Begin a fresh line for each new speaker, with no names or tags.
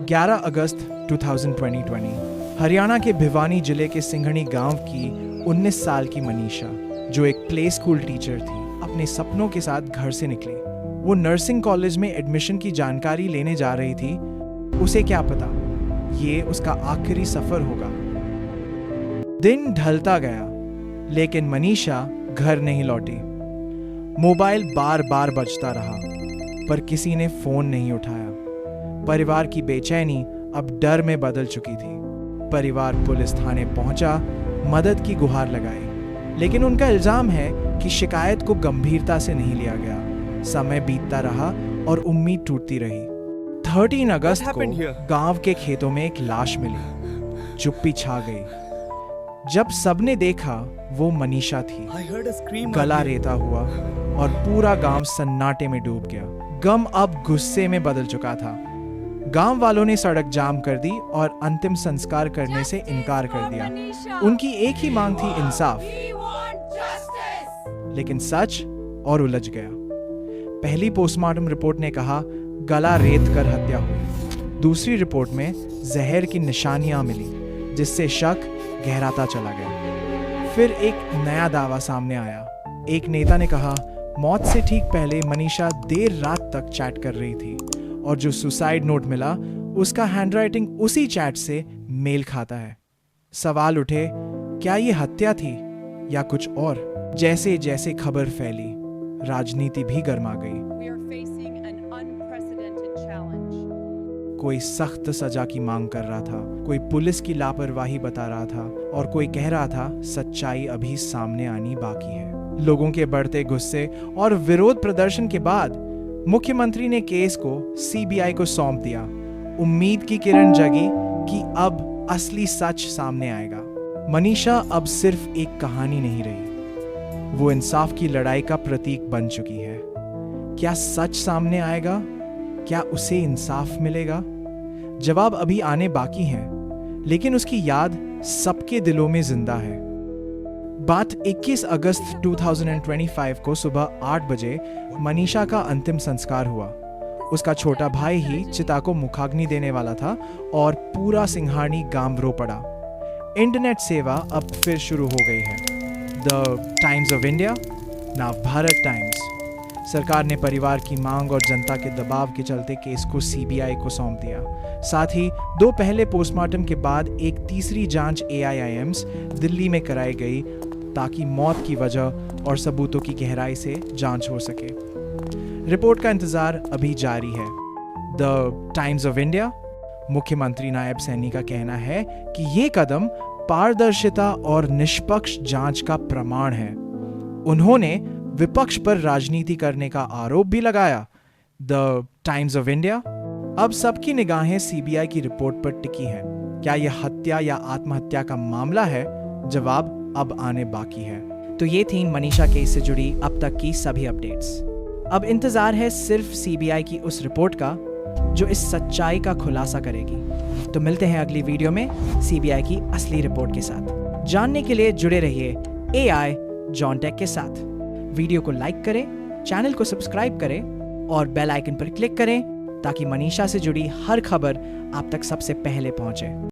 11 अगस्त 2020 हरियाणा के भिवानी जिले के सिंघणी गांव की 19 साल की मनीषा, जो एक प्ले स्कूल टीचर थी, अपने सपनों के साथ घर से निकली। वो नर्सिंग कॉलेज में एडमिशन की जानकारी लेने जा रही थी। उसे क्या पता, ये उसका आखिरी सफर होगा। दिन ढलता गया, लेकिन मनीषा घर नहीं लौटी। मोबाइल बार बार बजता रहा, पर किसी ने फोन नहीं उठाया। परिवार की बेचैनी अब डर में बदल चुकी थी। परिवार पुलिस थाने पहुंचा, मदद की गुहार लगाई, लेकिन उनका इल्जाम है कि शिकायत को गंभीरता से नहीं लिया गया। समय बीतता रहा और उम्मीद टूटती रही। 13 अगस्त को गांव के खेतों में एक लाश मिली। चुप्पी छा गई। जब सबने देखा, वो मनीषा थी, गला रेता हुआ, और पूरा गांव सन्नाटे में डूब गया। गम अब गुस्से में बदल चुका था। गांव वालों ने सड़क जाम कर दी और अंतिम संस्कार करने से इनकार कर दिया। उनकी एक ही मांग थी, इंसाफ। लेकिन सच और उलझ गया। पहली पोस्टमार्टम रिपोर्ट ने कहा गला रेत कर हत्या हुई। दूसरी रिपोर्ट में जहर की निशानियां मिली, जिससे शक गहराता चला गया। फिर एक नया दावा सामने आया। एक नेता ने कहा मौत से ठीक पहले मनीषा देर रात तक चैट कर रही थी, और जो सुसाइड नोट मिला, उसका हैंडराइटिंग उसी चैट से मेल खाता है। सवाल उठे, क्या ये हत्या थी या कुछ और? जैसे जैसे खबर फैली, राजनीति भी गर्मा गई। कोई सख्त सजा की मांग कर रहा था, कोई पुलिस की लापरवाही बता रहा था, और कोई कह रहा था सच्चाई अभी सामने आनी बाकी है। लोगों के बढ़ते गुस्से और विरोध प्रदर्शन के बाद मुख्यमंत्री ने केस को सीबीआई को सौंप दिया। उम्मीद की किरण जगी कि अब असली सच सामने आएगा। मनीषा अब सिर्फ एक कहानी नहीं रही, वो इंसाफ की लड़ाई का प्रतीक बन चुकी है। क्या सच सामने आएगा? क्या उसे इंसाफ मिलेगा? जवाब अभी आने बाकी हैं, लेकिन उसकी याद सबके दिलों में जिंदा है। बात 21 अगस्त 2025 को सुबह 8 बजे मनीषा का अंतिम संस्कार हुआ। उसका छोटा भाई ही चिता को मुखाग्नि देने वाला था, और पूरा सिंघानी गांव रो पड़ा। इंटरनेट सेवा अब फिर शुरू हो गई है। The times of India, now Bharat times. सरकार ने परिवार की मांग और जनता के दबाव के चलते केस को सीबीआई को सौंप दिया। साथ ही 2 पहले पोस्टमार्टम के बाद एक तीसरी जांच AIIMS दिल्ली में कराई गई, ताकि मौत की वजह और सबूतों की गहराई से जांच हो सके। रिपोर्ट का इंतजार अभी जारी है। द टाइम्स ऑफ इंडिया, मुख्यमंत्री नायब सैनी का कहना है कि ये कदम पारदर्शिता और निष्पक्ष जांच का प्रमाण है। उन्होंने विपक्ष पर राजनीति करने का आरोप भी लगाया। द टाइम्स ऑफ इंडिया, अब सबकी निगाहें सीबीआई की रिपोर्ट पर टिकी हैं। क्या यह हत्या या आत्महत्या का मामला है? जवाब अब आने बाकी है।
तो ये थी मनीषा केस से जुड़ी अब तक की सभी अपडेट्स। अब इंतजार है सिर्फ सीबीआई की उस रिपोर्ट का, जो इस सच्चाई का खुलासा करेगी। तो मिलते हैं अगली वीडियो में सीबीआई की असली रिपोर्ट के साथ। जानने के लिए जुड़े रहिए AI जॉन टेक के साथ। वीडियो को लाइक करें, चैनल को सब्सक्राइब करें, और बेल आइकन पर क्लिक करें, ताकि मनीषा से जुड़ी हर खबर आप तक सबसे पहले पहुंचे।